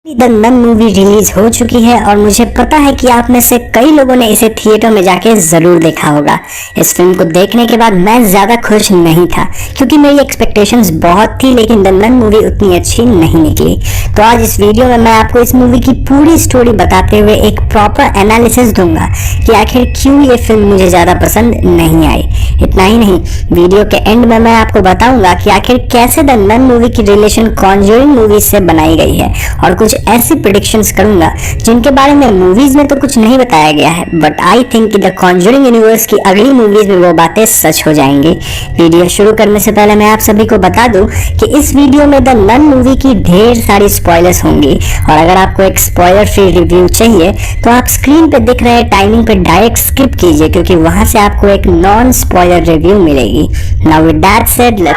The none movie release हो चुकी है और मुझे पता है कि आप में से कई लोगों ने इसे थिएटर में जाके जरूर देखा होगा। इस फिल्म को देखने के बाद मैं ज्यादा खुश नहीं था क्योंकि मेरी एक्सपेक्टेशंस बहुत थी, लेकिन द नन मूवी उतनी अच्छी नहीं निकली। तो आज इस वीडियो में मैं आपको इस मूवी की पूरी स्टोरी बताते हुए एक प्रॉपर एनालिसिस दूंगा कि आखिर क्यों ये फिल्म मुझे ज्यादा पसंद नहीं आई। इतना ही नहीं, वीडियो के एंड में मैं आपको बताऊंगा कि आखिर कैसे द नन मूवी की रिलेशन कॉन्जरिंग मूवी से बनाई गई है और कुछ ऐसी प्रेडिक्शंस करूंगा जिनके बारे में मूवीज में तो कुछ नहीं बताया गया है, बट आई थिंक कि द कॉन्जरिंग यूनिवर्स की अगली मूवीज में वो बातें सच हो जाएंगी। वीडियो शुरू करने से पहले मैं आप सभी को बता दूं कि इस वीडियो में द नन मूवी की ढेर सारी स्पॉयलर्स होंगी और अगर आपको एक स्पॉइलर फ्री रिव्यू चाहिए तो आप स्क्रीन पे दिख रहे टाइमिंग पे डायरेक्ट स्किप कीजिए क्योंकि वहां से आपको एक नॉन स्पॉइलर रिव्यू मिलेगी। नाउ विद दैट सेड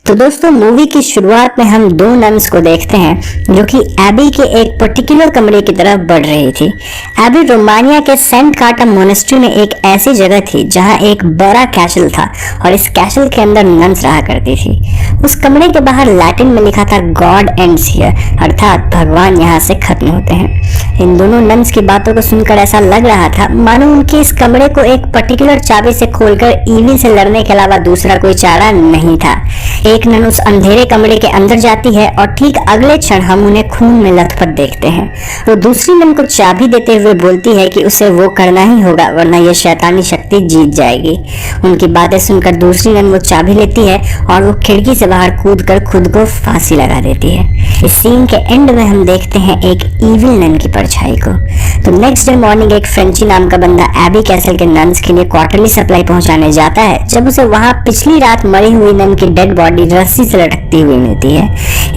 तो दोस्तों, मूवी की शुरुआत में हम दो नन्स को देखते हैं जो कि एबी के एक पर्टिकुलर कमरे की तरफ बढ़ रही थी। एबी रोमानिया के सेंट कार्टा मोनेस्ट्री में एक ऐसी जगह थी जहां एक बड़ा कैसल था और इस कैसल के अंदर नन्स रहा करती थी। उस कमरे के बाहर लैटिन में लिखा था गॉड एंड्स हियर, अर्थात भगवान यहाँ से खत्म होते हैं। इन दोनों नन्स की बातों को सुनकर ऐसा लग रहा था मानो उनके इस कमरे को एक पर्टिकुलर चाबी से खोलकर ईविल से लड़ने के अलावा दूसरा कोई चारा नहीं था। एक नन उस अंधेरे कमरे के अंदर जाती है और ठीक अगले क्षण हम उन्हें खून में लथपथ देखते हैं। वो दूसरी नन को चाबी देते हुए बोलती है कि उसे वो करना ही होगा वरना यह शैतानी शक्ति जीत जाएगी। उनकी बातें सुनकर दूसरी नन वो चाबी लेती है और वो खिड़की से बाहर कूदकर खुद को फांसी लगा देती है। इस सीन के एंड में हम देखते हैं एक ईविल नन की परछाई को। तो नेक्स्ट डे मॉर्निंग एक फ्रेंची नाम का बंदा एबी कैसल के नन्स के लिए क्वार्टरली सप्लाई पहुंचाने जाता है जब उसे वहां पिछली रात मरी हुई नन की डेड बॉडी रस्सी से लटकती हुई मिलती है।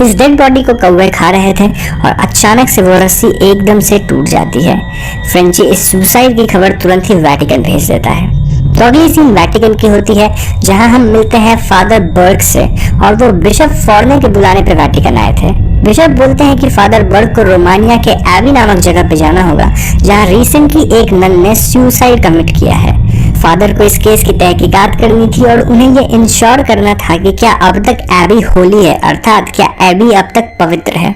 इस डेड बॉडी को कौवे खा रहे थे और अचानक से वो रस्सी एकदम से टूट जाती है। फ्रेंची इस सुसाइड की खबर तुरंत ही वेटिकन भेज देता है। तो अगली सीन वेटिकन की होती है जहां हम मिलते हैं फादर बर्ग से और वो बिशप फॉर्ने के बुलाने पर वेटिकन आए थे। बिशप बोलते हैं कि फादर बर्ग को रोमानिया के एबी नामक जगह पे जाना होगा जहां रिसेंटली एक नन ने सुसाइड कमिट किया है। फादर को इस केस की तहकीकात करनी थी और उन्हें ये इंश्योर करना था कि क्या अब तक एबी होली है, अर्थात क्या एबी अब तक पवित्र है।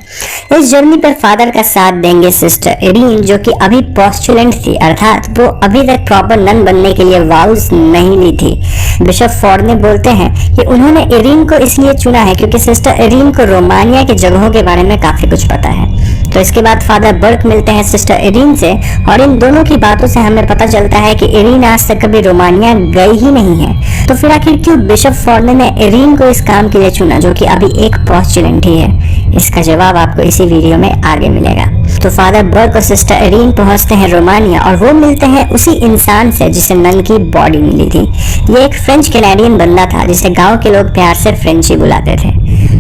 इस जर्नी पर फादर का साथ देंगे सिस्टर इरीन जो कि अभी पोस्टुलेंट थी, अर्थात वो अभी तक प्रॉपर नन बनने के लिए वाउज नहीं ली थी। बिशप फॉर्ने बोलते हैं कि उन्होंने इरीन को इसलिए चुना है क्योंकि सिस्टर इरीन को रोमानिया के जगहों के बारे में काफी कुछ पता है। तो इसके बाद फादर बर्ग मिलते हैं सिस्टर इरीन से और इन दोनों की बातों से हमें पता चलता है कि इरीन आज तक कभी रोमानिया गई ही नहीं है। तो फिर आखिर क्यों बिशप फॉर्ने ने इरीन को इस काम के लिए चुना जो कि अभी एक पोस्टुलेंट ही है? इसका जवाब आपको इसी वीडियो में आगे मिलेगा। तो फादर बर्ग और सिस्टर इरीन पहुंचते हैं रोमानिया और वो मिलते हैं उसी इंसान से जिसे नन की बॉडी मिली थी। ये एक फ्रेंच कैनेडियन बंदा था जिसे गांव के लोग प्यार से फ्रेंची बुलाते थे।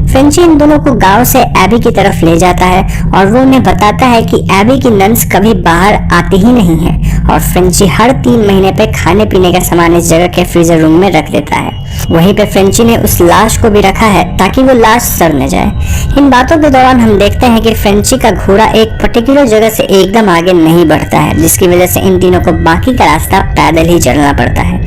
फ्रेंची इन दोनों को गांव से एबी की तरफ ले जाता है और वो उन्हें बताता है कि एबी की नन्स कभी बाहर आती ही नहीं है और फ्रेंची हर 3 महीने पे खाने पीने का सामान इस जगह के फ्रीजर रूम में रख देता है। वहीं पे फ्रेंची ने उस लाश को भी रखा है ताकि वो लाश सड़ न जाए। इन बातों के दौरान हम देखते हैं कि फ्रेंची का घोड़ा एक पर्टिकुलर जगह से एकदम आगे नहीं बढ़ता है जिसकी वजह से इन तीनों को बाकी का रास्ता पैदल ही चलना पड़ता है।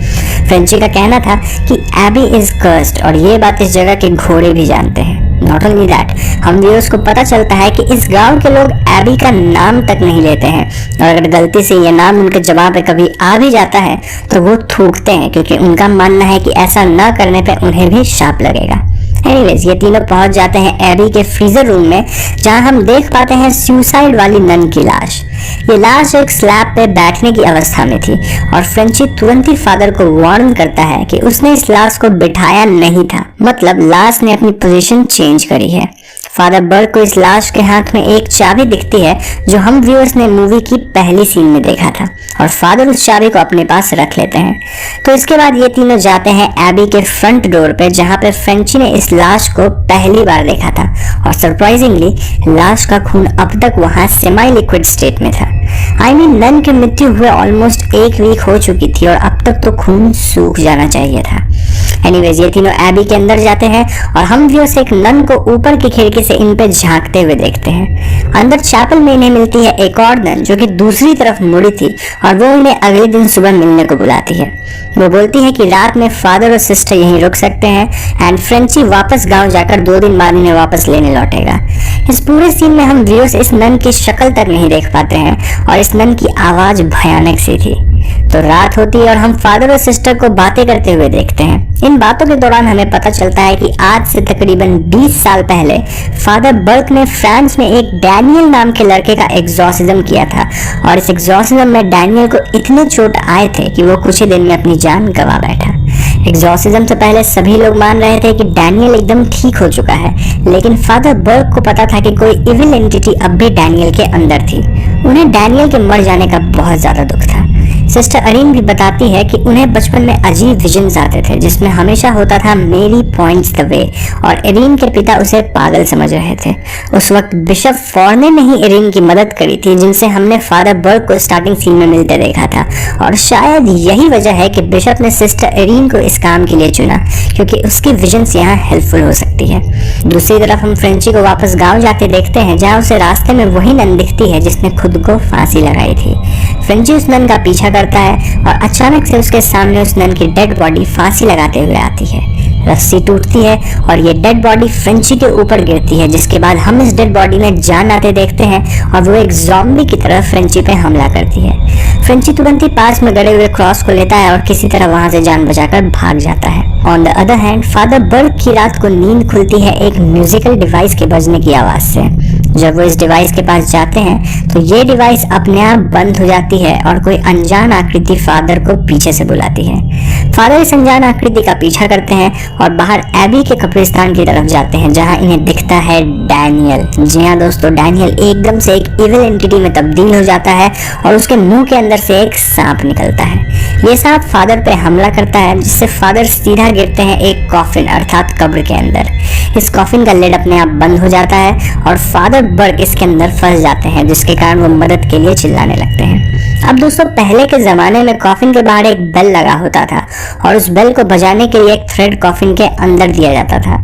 फ्रेंची का कहना था कि एबी इज कर्स्ड और ये बात इस जगह के घोड़े भी जानते हैं। नॉट ओनली दैट, हम व्यूअर्स को पता चलता है कि इस गांव के लोग एबी का नाम तक नहीं लेते हैं और अगर गलती से ये नाम उनके जवाब पे कभी आ भी जाता है तो वो थूकते हैं क्योंकि उनका मानना है कि ऐसा ना करने पे उन्हें भी शाप लगेगा। एनीवेज, ये तीनों पहुंच जाते हैं एबी के फ्रीजर रूम में जहां हम देख पाते हैं सुसाइड वाली नन की लाश। ये लाश एक स्लैब पे बैठने की अवस्था में थी और फ्रेंची तुरंत ही फादर को वार्न करता है कि उसने इस लाश को बिठाया नहीं था, मतलब लाश ने अपनी पोजीशन चेंज करी है। फादर बर्ग को इस लाश के हाथ में एक चाबी दिखती है जो हम व्यूअर्स ने मूवी की पहली सीन में देखा था और फादर उस चाबी को अपने पास रख लेते हैं। तो इसके बाद ये तीनों जाते हैं एबी के फ्रंट डोर पे जहां पे फ्रेंची ने इस लाश को पहली बार देखा था और सरप्राइजिंगली लाश का खून अब तक वहां सेमी लिक्विड स्टेट में था। आई मीन नन की मृत्यु हुए ऑलमोस्ट 1 वीक हो चुकी थी और अब तक तो खून सूख जाना चाहिए था। एनीवेज ये तीनों एबी के अंदर जाते हैं और हम व्यूअर्स एक नन को ऊपर की खिड़की से इन पे झांकते हुए देखते हैं। अंदर चैपल में इन्हें मिलती है एक और नन जो कि दूसरी तरफ मुड़ी थी और वो इन्हें अगले दिन सुबह मिलने को बुलाती है। वो बोलती है कि रात में फादर और सिस्टर यहीं रुक सकते हैं एंड फ्रेंची वापस गांव जाकर 2 दिन बाद इन्हें वापस लेने लौटेगा। इस पूरे सीन में हम व्यूअर्स इस नन की शक्ल तक नहीं देख पाते हैं और इस नन की आवाज भयानक सी थी। तो रात होती है और हम फादर और सिस्टर को बातें करते हुए देखते हैं। इन बातों के दौरान हमें पता चलता है कि आज से तकरीबन 20 साल पहले फादर बर्क ने फ्रांस में एक डैनियल नाम के लड़के का एग्जॉर्सिज्म किया था और इस एग्जॉर्सिज्म में डैनियल को इतने चोट आए थे कि वो कुछ ही दिन में अपनी जान गंवा बैठा। एग्जॉर्सिज्म से पहले सभी लोग मान रहे थे कि डैनियल एकदम ठीक हो चुका है, लेकिन फादर बर्क को पता था कि कोई इविल एंटिटी अब भी डैनियल के अंदर थी। उन्हें डैनियल के मर जाने का बहुत ज्यादा दुख था। सिस्टर अरीन भी बताती है कि उन्हें बचपन में अजीब विजन्स आते थे जिसमें हमेशा होता था मेरी पॉइंट्स द वे और एरीन के पिता उसे पागल समझ रहे थे। उस वक्त बिशप फॉर्ने ने ही एरीन की मदद करी थी जिनसे हमने फादर बर्क को स्टार्टिंग सीन में मिलते देखा था और शायद यही वजह है कि बिशप ने सिस्टर एरीन को इस काम के लिए चुना क्योंकि उसकी विजन्स यहाँ हेल्पफुल हो सकती है। दूसरी तरफ हम फ्रेंची को वापस गाँव जाते देखते हैं जहाँ उसे रास्ते में वही नन दिखती है जिसने खुद को फांसी लगाई थी। फ्रेंची उस नन का पीछा करता है और अचानक से उसके सामने उस नन की डेड बॉडी फांसी लगाते हुए आती है। रस्सी टूटती है और ये डेड बॉडी फ्रेंची के ऊपर गिरती है जिसके बाद हम इस डेड बॉडी में जान आते देखते हैं और वो एक ज़ॉम्बी की तरह फ्रेंची पे हमला करती है। फ्रेंची तुरंत ही पास में गड़े हुए क्रॉस को लेता है और किसी तरह वहां से जान बचाकर भाग जाता है। On the other hand Father Burke की रात को नींद खुलती है एक म्यूजिकल डिवाइस के बजने की आवाज से। जब वो इस डिवाइस के पास जाते हैं तो ये डिवाइस अपने आप बंद हो जाती है और कोई अनजान आकृति फादर को पीछे से बुलाती है। फादर इस अनजान आकृति का पीछा करते हैं और बाहर एबी के कब्रिस्तान की तरफ जाते हैं जहां इन्हें दिखता है डैनियल। जी हाँ दोस्तों, डैनियल एकदम से एक इविल एंटिटी में तब्दील हो जाता है और उसके मुंह के अंदर से एक सांप निकलता है। ये सांप फादर पे हमला करता है जिससे फादर सीधा गिरते हैं एक कॉफिन अर्थात कब्र के अंदर। इस कॉफिन का लिड अपने आप बंद हो जाता है और फादर बर्क इसके अंदर फंस जाते हैं जिसके कारण वो मदद के लिए चिल्लाने लगते हैं। अब दोस्तों, पहले के जमाने में कॉफिन के बाहर एक बेल लगा होता था और उस बेल को बजाने के लिए एक थ्रेड कॉफिन के अंदर दिया जाता था।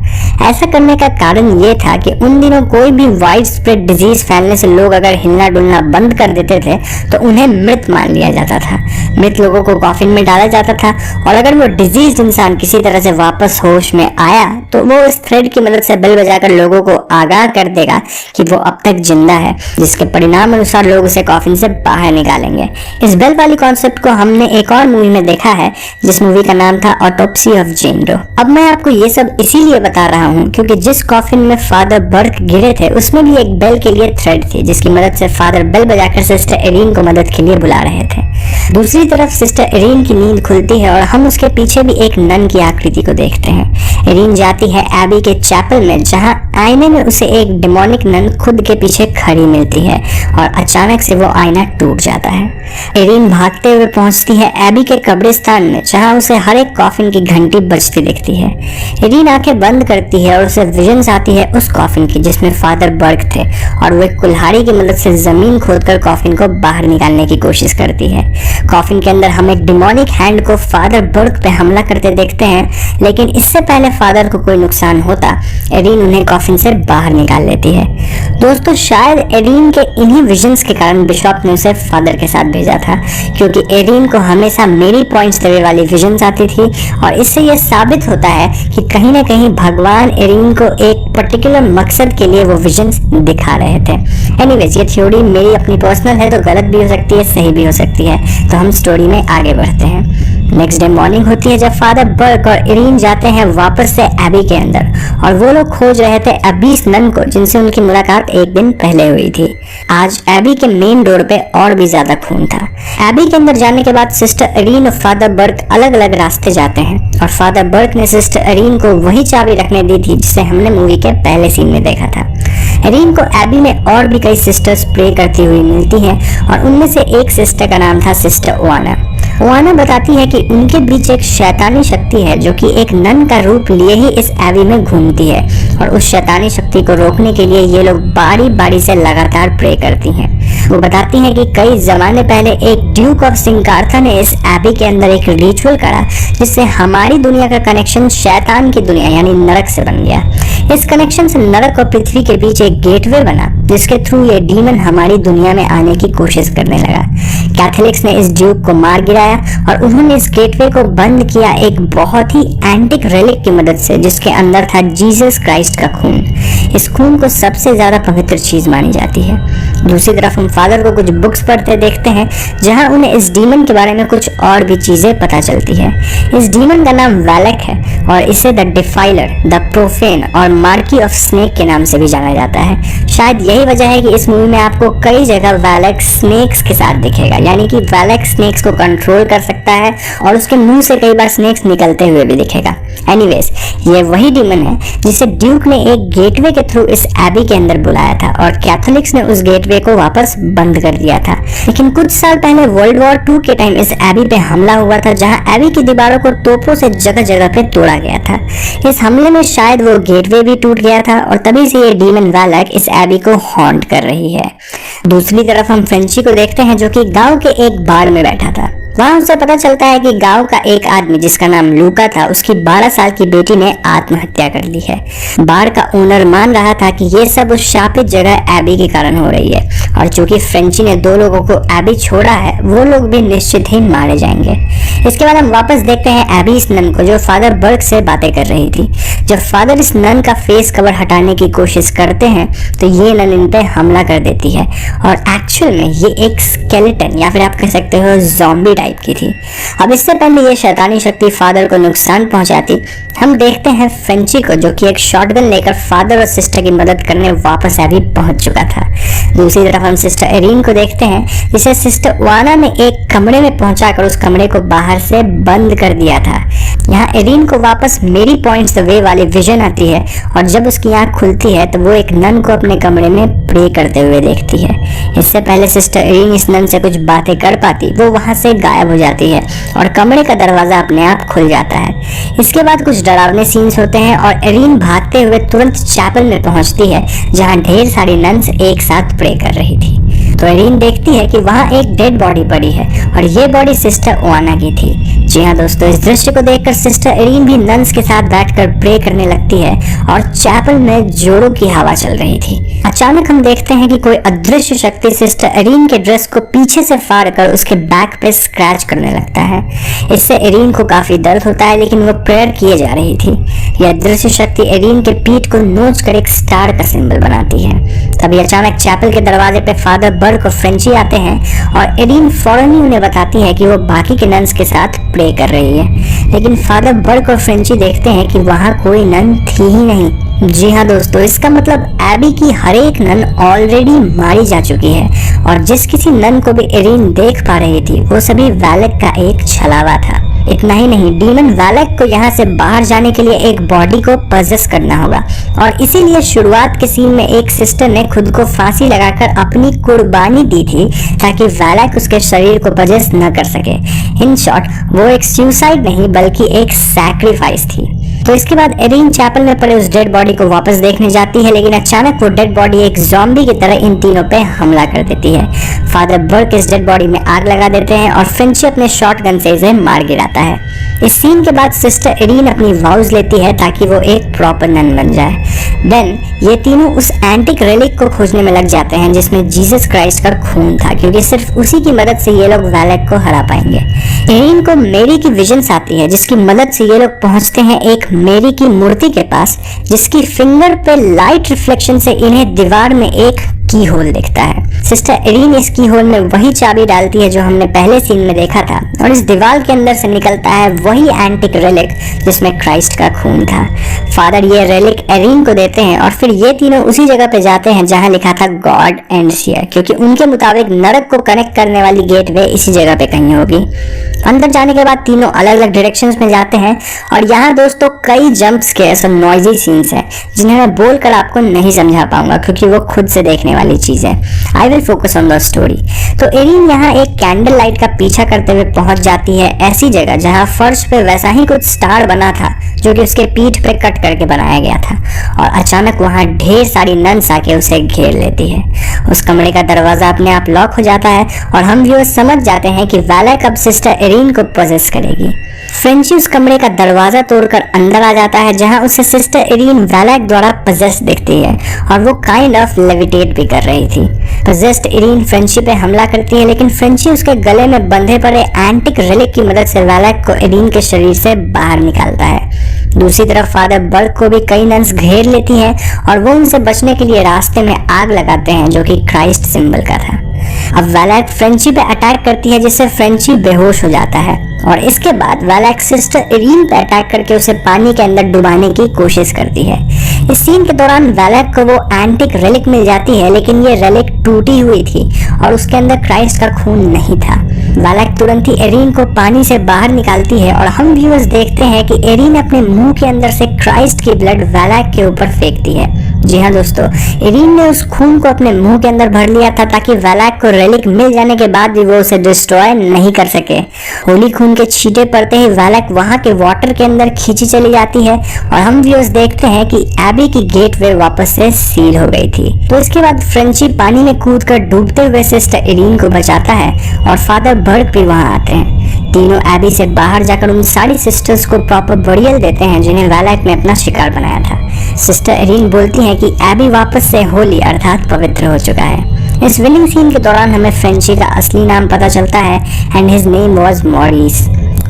ऐसा करने का कारण ये था कि उन दिनों कोई भी वाइड स्प्रेड डिजीज फैलने से लोग अगर हिलना डुलना बंद कर देते थे तो उन्हें मृत मान लिया जाता था। मृत लोगों को कॉफिन में डाला जाता था और अगर वो डिजीज इंसान किसी तरह से वापस होश में आया तो वो इस थ्रेड की मदद से बेल बजाकर लोगों को आगाह कर देगा कि वो अब तक जिंदा है, जिसके परिणाम अनुसार लोग उसे कॉफिन से बाहर निकालेंगे। इस बेल वाली कॉन्सेप्ट को हमने एक और मूवी में देखा है जिस मूवी का नाम था ऑटोप्सी ऑफ जेन डो। अब मैं आपको ये सब इसीलिए बता रहा हूँ क्योंकि जिस कॉफिन में फादर बर्क गिरे थे उसमें भी एक बेल के लिए थ्रेड थी जिसकी मदद से फादर बेल बजाकर सिस्टर एरीन को मदद के लिए बुला रहे थे। दूसरी तरफ सिस्टर एरीन की नींद खुलती है और हम उसके पीछे भी एक नन की आकृति को देखते हैं। एरीन जाती है एबी के चैपल में जहाँ आईने में उसे एक डिमोनिक नन खुद के पीछे खड़ी मिलती है और अचानक से वो आईना टूट जाता है। एरीन भागते हुए पहुंचती है एबी के कब्रिस्तान में जहां उसे हर एक कॉफिन की घंटी बजती दिखती है। एरीन आंखें बंद करती है और उसे विजन्स आती है उस कॉफिन की जिसमें फादर बर्क थे और वो एक कुल्हाड़ी की मदद से जमीन खोदकर कॉफिन को बाहर निकालने की कोशिश करती है। कॉफिन के अंदर हम एक डिमोनिक हैंड को फादर बर्क पे हमला करते देखते हैं, लेकिन इससे पहले फादर को कोई नुकसान होता एरीन उन्हें कॉफिन से बाहर निकाल लेती है। दोस्तों, शायद एरीन के इन्हीं विजन्स के कारण बिशप ने उसे फादर के साथ भेजा था क्योंकि एरीन को हमेशा मेरी पॉइंट्स देवे वाली विजन्स आती थी और इससे यह साबित होता है कि कहीं ना कहीं भगवान एरीन को एक पर्टिकुलर मकसद के लिए वो विजन्स दिखा रहे थे। एनीवेज, ये थ्योरी मेरी अपनी पर्सनल है तो गलत भी हो सकती है, सही भी हो सकती है। तो हम स्टोरी में आगे बढ़ते हैं। नेक्स्ट डे मॉर्निंग होती है जब फादर बर्क और एरीन जाते हैं वापस से एबी के अंदर और वो लोग खोज रहे थे एबीस नन को जिनसे उनकी मुलाकात एक दिन पहले हुई थी। आज एबी के मेन डोर पे और भी ज्यादा खून था। एबी के अंदर जाने के बाद सिस्टर एरीन और फादर बर्क अलग अलग रास्ते जाते हैं और फादर बर्क ने सिस्टर एरीन को वही चाबी रखने दी थी जिसे हमने मूवी के पहले सीन में देखा था। एरिन को एबी में और भी कई सिस्टर्स प्रे करती हुई मिलती हैं और उनमें से एक सिस्टर का नाम था सिस्टर ओआना। ओआना बताती है कि उनके बीच एक शैतानी शक्ति है जो कि एक नन का रूप लिए ही इस एबी में घूमती है और उस शैतानी शक्ति को रोकने के लिए ये लोग बारी बारी से लगातार प्रे करती हैं। वो बताती हैं कि कई जमाने पहले एक ड्यूक ऑफ सिंकार्था ने इस एबी के अंदर एक रिचुअल करा जिससे हमारी दुनिया का कनेक्शन शैतान की दुनिया यानी नरक से बन गया। इस कनेक्शन से नरक और पृथ्वी के बीच एक गेटवे बना जिसके थ्रू ये डीमन हमारी दुनिया में आने की कोशिश करने लगा। कैथोलिक्स ने इस ड्यूक को मार गिराया और उन्होंने इस गेटवे को बंद किया एक बहुत ही एंटिक रेलिक की मदद से जिसके अंदर था जीसस क्राइस्ट का खून। इस खून को सबसे ज्यादा पवित्र चीज मानी जाती है। दूसरी तरफ हम फादर को कुछ बुक्स पढ़ते देखते हैं जहां उन्हें इस डीमन के बारे में कुछ और भी चीजें पता चलती है। इस डीमन का नाम वैलेक है और इसे द डिफाइलर, द प्रोफेन और मार्की ऑफ स्नेक के नाम से भी जाना जाता है। शायद यही वजह है कि इस मूवी में आपको कई जगह वैलेक स्नेक्स के साथ दिखेगा, यानी कि वैलेक स्नेक्स को कंट्रोल कर सकता है और उसके मुंह से कई बार स्नेक्स निकलते हुए भी दिखेगा। एनीवेज, ये वही डीमन है जिसे ड्यूक ने एक गेटवे के थ्रू इस एबी के अंदर बुलाया था और कैथोलिक्स ने उस गेटवे को वापस बंद कर दिया था। लेकिन कुछ साल पहले वर्ल्ड वॉर 2 के टाइम इस एबी पे हमला हुआ था जहां एबी की दीवारों को तोपों से जगह जगह पे तोड़ा गया था। इस हमले में शायद वो गेटवे भी टूट गया था और तभी से ये डीमन वैलेक इस एबी को हॉन्ट कर रही है। दूसरी तरफ हम फ्रेंची को देखते हैं जो कि गांव के एक बार में बैठा था। वहां उसे पता चलता है कि गांव का एक आदमी जिसका नाम लूका था उसकी 12 साल की बेटी ने आत्महत्या कर ली है। बार का ओनर मान रहा था कि ये सब उस शापित जगह एबी के कारण हो रही है और चूंकि फ्रेंची ने 2 लोगों को एबी छोड़ा है वो लोग भी निश्चित ही मारे जाएंगे। इसके बाद हम वापस देखते हैं एबी इस नन को जो फादर बर्क से बातें कर रही थी। जब फादर इस नन का फेस कवर हटाने की कोशिश करते हैं तो ये नन इन पे हमला कर देती है और एक्चुअल में ये एक स्केलेटन या फिर आप कह सकते हो ज़ॉम्बी टाइप की थी। अब इससे पहले ये शैतानी शक्ति फादर को नुकसान पहुंचाती, हम देखते हैं फ्रेंची को जो कि एक शॉटगन लेकर फादर और सिस्टर की मदद करने वापस एबी पहुंच चुका था। दूसरी तरफ हम सिस्टर एरिन को देखते हैं जिसे सिस्टर ओआना ने एक कमरे में पहुंचाकर उस कमरे को बाहर से बंद कर दिया था। यहाँ एरिन को वापस मेरी पॉइंट्स द वे वाली विजन आती है और जब उसकी आंख खुलती है तो वो एक नन को अपने कमरे में प्रे करते हुए देखती है। इससे पहले सिस्टर एरिन इस नन से कुछ बातें कर पाती, वो वहां से गायब हो जाती है और कमरे का दरवाजा अपने आप खुल जाता है। इसके बाद कुछ डरावने सीन्स होते हैं और एरिन भागते हुए तुरंत चैपल में पहुंचती है जहां ढेर सारी नन्स एक साथ प्रे कर रही थी। तो एरिन देखती है कि वहां एक डेड बॉडी पड़ी है और ये बॉडी सिस्टर ओआना की थी। जी हाँ दोस्तों, इस दृश्य को देखकर सिस्टर एरिन भी नन्स के साथ बैठकर प्रे करने लगती है और चैपल में जोड़ों की हवा चल रही थी। अचानक हम देखते हैं कि कोई अदृश्य शक्ति सिस्टर एरिन के ड्रेस को पीछे से फाड़ कर उसके बैक पे स्क्रैच करने लगता है। इससे एरिन को काफी दर्द होता है लेकिन वो प्रेयर किए जा रही थी। यह अदृश्य शक्ति एरिन के पीठ को नोच कर एक स्टार का सिंबल बनाती है। तभी अचानक चैपल के दरवाजे पे फादर बर्क और फ्रेंची आते हैं और एरिन फौरन ही उन्हें बताती है कि वो बाकी के नन्स के साथ प्रे कर रही है। लेकिन फादर बर्क और फ्रेंची देखते हैं कि वहां कोई नन थी ही नहीं। जी हाँ दोस्तों, इसका मतलब एबी की हर एक नन ऑलरेडी मारी जा चुकी है और जिस किसी नन को भी एरिन देख पा रही थी वो सभी वैलेक का एक छलावा था। इतना ही नहीं, डीमन वैलेक को यहाँ से बाहर जाने के लिए एक बॉडी को पजेस करना होगा और इसीलिए शुरुआत के सीन में एक सिस्टर ने खुद को फांसी लगाकर अपनी कुर्बानी दी थी ताकि वैलेक उसके शरीर को पजेस न कर सके। इन शॉर्ट, वो एक सुसाइड नहीं बल्कि एक सैक्रिफाइस थी। तो इसके बाद एरिन चैपल में पड़े उस डेड बॉडी को वापस देखने जाती है लेकिन अचानक वो डेड बॉडी एक ज़ॉम्बी की तरह इन तीनों पे हमला कर देती है। फादर बर्क इस डेड बॉडी में आग लगा देते हैं और फ्रेंची अपने शॉटगन से इसे मार गिराता है। इस सीन के बाद सिस्टर एरिन अपनी वाउज लेती है ताकि वो एक प्रॉपर नन बन जाए। देन ये तीनों उस एंटिक रेलिक को खोजने में लग जाते हैं जिसमें जीसस क्राइस्ट का खून था क्योंकि सिर्फ उसी की मदद से ये लोग वैलेक को हरा पाएंगे। एरिन को मेरी की विजन्स आती है जिसकी मदद से ये लोग पहुंचते हैं एक मेरी की मूर्ति के पास जिसकी फिंगर पे लाइट रिफ्लेक्शन से इन्हें दीवार में एक की होल दिखता है। सिस्टर इरीन इस की होल में वही चाबी डालती है जो हमने पहले सीन में देखा था, और इस दीवार के अंदर से निकलता है वही एंटिक रेलिक जिसमें क्राइस्ट का खून था। फादर ये रेलिक इरीन को देते हैं और फिर ये तीनों उसी जगह पे जाते हैं जहां लिखा था गॉड एंड शेयर, क्योंकि उनके मुताबिक नरक को कनेक्ट करने वाली गेटवे इसी जगह पे कहीं होगी। अंदर जाने के बाद तीनों अलग अलग डायरेक्शंस में जाते हैं और यहाँ दोस्तों कई जंप स्केयर्स और नॉइजी सीन्स हैं जिन्हें मैं बोलकर आपको नहीं समझा पाऊंगा क्योंकि वो खुद से देखने वाली चीज है। I will focus on the story. तो इरीन यहाँ एक कैंडल लाइट का पीछा करते हुए पहुंच जाती है ऐसी जगह जहाँ फर्श पे वैसा ही कुछ स्टार बना था जो कि उसके पीठ पे कट करके बनाया गया था, और अचानक वहाँ ढेर सारी नन्स आके उसे घेर लेती है। उस कमरे का दरवाजा अपने आप लॉक हो जाता है और हम व्यूअर्स समझ जाते हैं कि वैलेक अब सिस्टर इरीन को पोजेस करेगी। फ्रेंची उस कमरे का दरवाजा तोड़कर अंदर आ जाता है जहां उसे सिस्टर इरीन वैलेक द्वारा पोजेस दिखती है और वो काइंड ऑफ लेविटेट भी कर रही थी। पोजेस्ड इरीन फ्रेंची पे हमला करती है, लेकिन फ्रेंची उसके गले में बंधे पड़े एंटिक रेलिक की मदद से वैलेक को इरीन के शरीर से बाहर निकालता है। दूसरी तरफ फादर बर्क को भी कई नन्स घेर लेती हैं और वो उनसे बचने के लिए रास्ते में आग लगाते हैं जो कि क्राइस्ट सिंबल का था। अब वैलेक फ्रेंची पे अटैक करती है जिससे फ्रेंची बेहोश हो जाता है, और इसके बाद वैलेक सिस्टर इरीन पे अटैक करके उसे पानी के अंदर डुबाने की कोशिश करती है। इस सीन के दौरान वैलेक को वो एंटिक रेलिक मिल जाती है, लेकिन ये रेलिक टूटी हुई थी और उसके अंदर क्राइस्ट का खून नहीं था। वैलेक तुरंत ही इरीन को पानी से बाहर निकालती है और हम व्यूअर्स देखते हैं कि इरीन अपने मुंह के अंदर से क्राइस्ट की ब्लड वैलेक के ऊपर फेंकती है। जी हाँ दोस्तों, इरीन ने उस खून को अपने मुंह के अंदर भर लिया था ताकि वैलेक को रेलिक मिल जाने के बाद भी वो उसे डिस्ट्रॉय नहीं कर सके। होली खून के छींटे पड़ते ही वैलेक वहां के वाटर के अंदर खींची चली जाती है और हम व्यूअर्स देखते हैं कि एबी की गेटवे वापस से सील हो गई थी। तो इसके बाद फ्रेंची पानी में कूदकर डूबते हुए सिस्टर इरीन को बचाता है और फादर बर्क भी वहां आते हैं। तीनों एबी से बाहर जाकर उन सारी सिस्टर्स को प्रॉपर बरियल देते हैं जिन्हें वैलेक ने अपना शिकार बनाया था। सिस्टर इरीन बोलती हैं कि एबी वापस से होली अर्थात पवित्र हो चुका है। इस विलिंग सीन के दौरान हमें फ्रेंची का असली नाम पता चलता है and his name was Morris.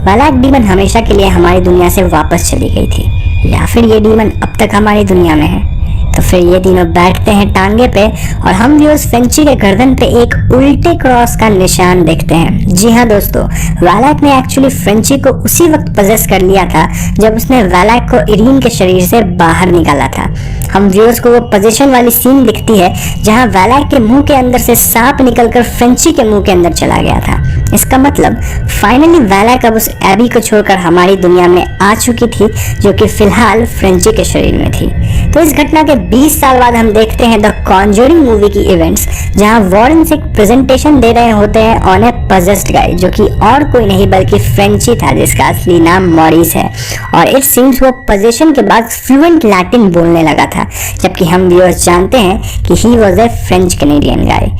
Valak demon हमेशा के लिए हमारी दुनिया से वापस चली गई थी, या फिर ये डीमन अब तक हमारी दुनिया में है। तो फिर ये तीनों बैठते हैं टांगे पे और हम व्यूअर्स फ्रेंची के गर्दन पे एक उल्टे क्रॉस का निशान देखते हैं। जी हाँ दोस्तों, वैलेक ने एक्चुअली फ्रेंची को उसी वक्त पोजेस कर लिया था जब उसने वैलेक को इरीन के शरीर से बाहर निकाला था। हम व्यूअर्स को वो पोजीशन वाली सीन दिखती है जहाँ वैलेक के मुंह के अंदर से सांप निकलकर फ्रेंची के मुंह के अंदर चला गया था। इसका मतलब फाइनली वैलेक अब उस एबी को छोड़कर हमारी दुनिया में आ चुकी थी जो कि फिलहाल फ्रेंची के शरीर में थी। तो इस घटना के 20 साल बाद हम देखते हैं द कॉन्जरिंग मूवी की इवेंट्स जहां वॉरेन एक प्रेजेंटेशन दे रहे होते हैं ऑन ए पोजेस्ड गाय जो कि और कोई नहीं बल्कि फ्रेंची था जिसका असली नाम मॉरिस है, और इट सीम्स वो पोजेशन के बाद फ्लुएंट लैटिन बोलने लगा था, जबकि हम व्यूअर्स जानते हैं कि he was a French Canadian guy.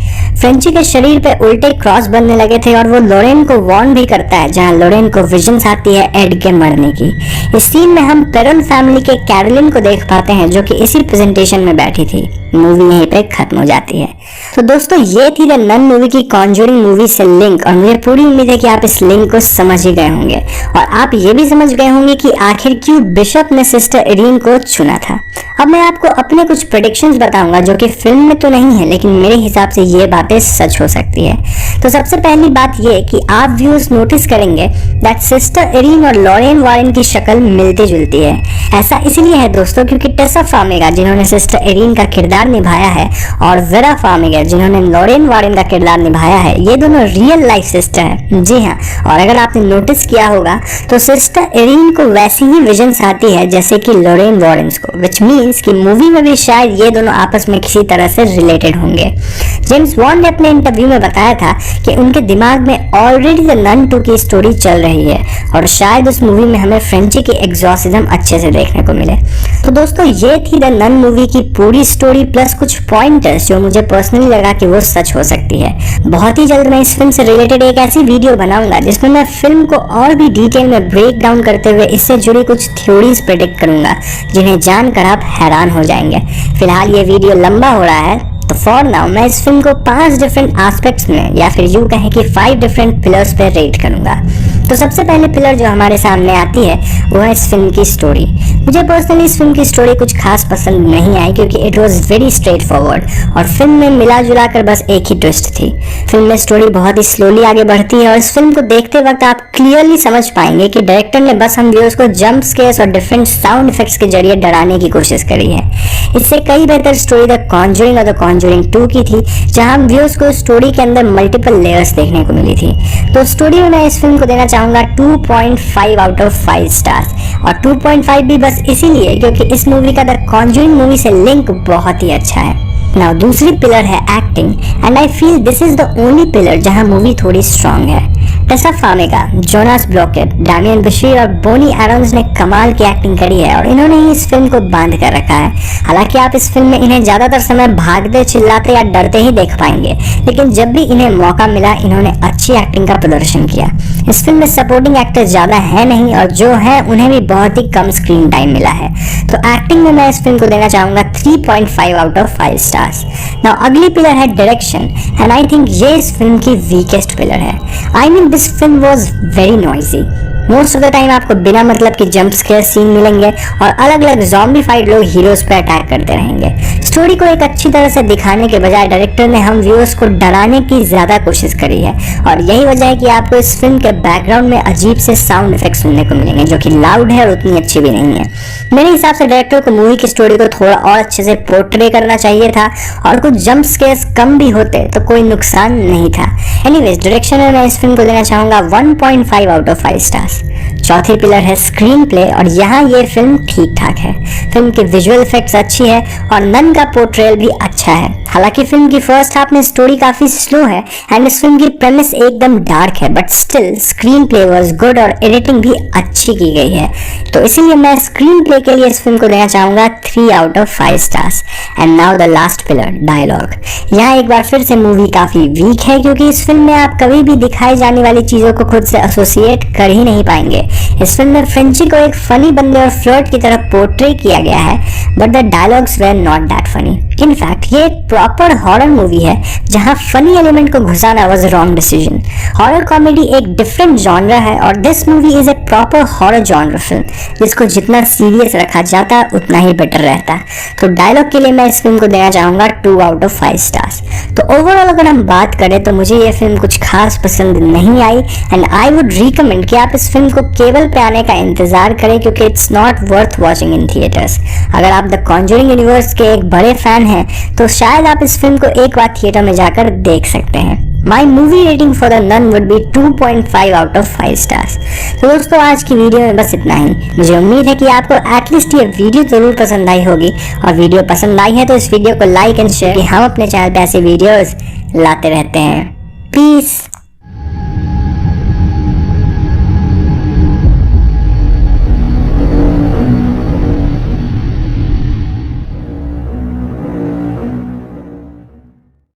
Frenchie के शरीर पे उल्टे क्रॉस बनने लगे थे और वो लोरेन को वार्न भी करता है जहां लोरेन को विजन्स आती है एड के मरने की। इस सीन में हम पेरन फैमिली के कैरोलिन को देख पाते हैं जो कि इसी प्रेजेंटेशन में बैठी थी। मूवी यहीं पे खत्म हो जाती है। तो दोस्तों ये थी द नन मूवी की कॉन्जरिंग मूवी से लिंक, और मुझे पूरी उम्मीद है कि आप इस लिंक को समझ ही गए होंगे और आप ये भी समझ गए होंगे कि आखिर क्यों बिशप ने सिस्टर इरीन को चुना था। अब मैं आपको अपने कुछ प्रेडिक्शंस बताऊंगा जो कि फिल्म में तो नहीं है लेकिन मेरे हिसाब से ये बातें सच हो सकती है। तो सबसे पहली बात ये कि आप व्यूअर्स नोटिस करेंगे दैट सिस्टर इरीन और लॉरेन वॉरेन की शक्ल मिलती जुलती है। ऐसा इसलिए है दोस्तों क्योंकि टेसा फार्मिगा जिन्होंने सिस्टर इरीन का किरदार निभाया है और वेरा फार्मिगा जिन्होंने लॉरेन वॉरेन का किरदार निभाया है, ये दोनों रियल लाइफ सिस्टर हैं। जी हाँ, और अगर आपने नोटिस किया होगा तो सिस्टर इरीन को वैसी ही विजन्स आती है जैसे कि लॉरेन वॉरेन को, विच मीन्स कि मूवी में भी शायद ये दोनों आपस में किसी तरह से रिलेटेड होंगे। जेम्स बॉन्ड ने अपने इंटरव्यू में बताया था कि उनके दिमाग में ऑलरेडी द नन 2 की स्टोरी चल रही है और शायद उस मूवी में हमें फ्रेंची की एग्जॉर्सिज्म अच्छे से देखने को मिले। तो दोस्तों ये थी द नन मूवी की पूरी स्टोरी प्लस कुछ पॉइंटर्स जो मुझे पर्सनली लगा कि वो सच हो सकती है। बहुत ही जल्द मैं इस फिल्म से रिलेटेड एक ऐसी वीडियो बनाऊंगा जिसमें मैं फिल्म को और भी डिटेल में ब्रेक डाउन करते हुए इससे जुड़ी कुछ थ्योरीज प्रेडिक्ट करूंगा जिन्हें जानकर आप हैरान हो जाएंगे। फिलहाल ये वीडियो लंबा हो रहा है तो फॉर नाउ मैं इस फिल्म को 5 डिफरेंट एस्पेक्ट्स में या फिर यूं कहें कि 5 डिफरेंट पिलर्स पे रेट करूंगा। तो सबसे पहले पिलर जो हमारे सामने आती है वो है इस फिल्म की स्टोरी। मुझे पर्सनली इस फिल्म की स्टोरी कुछ खास पसंद नहीं आई क्योंकि it was very straight forward और फिल्म में मिला जुला कर बस एक ही ट्विस्ट थी। फिल्म में स्टोरी बहुत ही स्लोली आगे बढ़ती है और इस फिल्म को देखते वक्त आप क्लियरली समझ पाएंगे कि डायरेक्टर ने बस हम व्यूअर्स को जंप स्केयर्स और डिफरेंट साउंड इफेक्ट्स के जरिए डराने की कोशिश करी है। इससे कई बेहतर स्टोरी द कॉन्जरिंग और द कॉन्जरिंग 2 की थी, जहां हम व्यूअर्स को स्टोरी के अंदर मल्टीपल लेयर्स देखने को मिली थी। तो स्टोरी में मैं इस फिल्म को देना चाहूंगा 2.5 आउट ऑफ 5 स्टार्स और 2.5 भी बस इसीलिए क्योंकि इस मूवी का द कॉन्जरिंग मूवी से लिंक बहुत ही अच्छा है। नाउ दूसरी पिलर है acting and I feel this is the only pillar जहां मूवी थोड़ी स्ट्रांग है। Taissa Farmiga, Jonas Bloquet, Damian Bichir और बोनी एडम्स ने कमाल की एक्टिंग करी है और इन्होंने ही इस फिल्म को बांध कर रखा है। हालांकि आप इस फिल्म में इन्हें ज्यादातर समय भागते, चिल्लाते या डरते ही देख पाएंगे, लेकिन जब भी इन्हें मौका मिला इन्होंने अच्छी एक्टिंग का प्रदर्शन किया। इस फिल्म में सपोर्टिंग एक्टर ज्यादा है नहीं और जो है उन्हें भी बहुत ही कम स्क्रीन टाइम मिला है। तो एक्टिंग में मैं इस फिल्म को देना चाहूंगा 3.5 आउट ऑफ 5 स्टार्स। नाउ अगली पिलर है डायरेक्शन एंड आई थिंक ये इस फिल्म की वीकेस्ट पिलर है। I mean this film was very noisy. Most of the time आपको बिना मतलब के जंप स्केयर सीन मिलेंगे और अलग अलग ज़ॉम्बी फाइट लोग हीरोज पे अटैक करते रहेंगे। स्टोरी को एक अच्छी तरह से दिखाने के बजाय डायरेक्टर ने हम व्यूअर्स को डराने की ज्यादा कोशिश करी है और यही वजह है कि आपको इस फिल्म के बैकग्राउंड में अजीब से साउंड इफेक्ट सुनने को मिलेंगे जो कि लाउड है और उतनी अच्छी भी नहीं है। मेरे हिसाब से डायरेक्टर को मूवी की स्टोरी को थोड़ा और अच्छे से पोर्ट्रे करना चाहिए था और कुछ जंप स्केयर्स कम भी होते तो कोई नुकसान नहीं था। एनीवेज डायरेक्शन में मैं इस फिल्म को देना चाहूंगा 1.5 आउट ऑफ 5 स्टार्स। चौथी पिलर है स्क्रीन प्ले और यहाँ ये फिल्म ठीक ठाक है। फिल्म की विजुअल इफेक्ट्स अच्छी है और नन का पोर्ट्रेयल भी अच्छा है। हालांकि फिल्म की फर्स्ट हाफ में स्टोरी काफी स्लो है एंड इस फिल्म की प्रेमिस एकदम डार्क है, but still screen play was good और एडिटिंग भी अच्छी की गई है। तो इसीलिए मैं स्क्रीन प्ले के लिए इस फिल्म को देना चाहूंगा 3 out of 5 stars. And now the last pillar, dialogue. यहाँ एक बार फिर से मूवी काफी वीक है क्योंकि इस फिल्म में आप कभी भी दिखाई जाने वाली चीजों को खुद से एसोसिएट कर ही नहीं पाएंगे। इस फिल्म में फ्रेंची को एक फनी बंदे और फ्लर्ट की तरह पोर्ट्रे किया गया है, but the dialogues were not that funny. In fact ये एक प्रॉपर हॉरर मूवी है जहां फनी एलिमेंट को घुसाना was wrong decision. Horror comedy एक डिफरेंट जॉनर है और this movie is a proper horror genre film जिसको जितना सीरियस रखा जाता उतना ही बेटर रहता। तो डायलॉग के लिए मैं इस फिल्म को देना चाहूंगा 2 आउट ऑफ 5 स्टार्स। तो ओवरऑल अगर हम बात करें तो मुझे ये फिल्म कुछ खास पसंद नहीं आई एंड आई वुड रिकमेंड कि आप इस फिल्म को केबल पे आने का इंतजार करें क्योंकि it's not worth watching in theatres. अगर आप द कॉन्जरिंग यूनिवर्स के एक बड़े फैन हैं तो शायद आप इस फिल्म को एक बार थिएटर में जाकर देख सकते हैं। My movie rating for the Nun would be 2.5 out of 5 stars. तो दोस्तों आज की वीडियो में बस इतना ही। मुझे उम्मीद है कि आपको एटलीस्ट ये वीडियो जरूर पसंद आई होगी और वीडियो पसंद आई है तो इस वीडियो को लाइक एंड शेयर। हम अपने चैनल पे ऐसे वीडियोस लाते रहते हैं। पीस।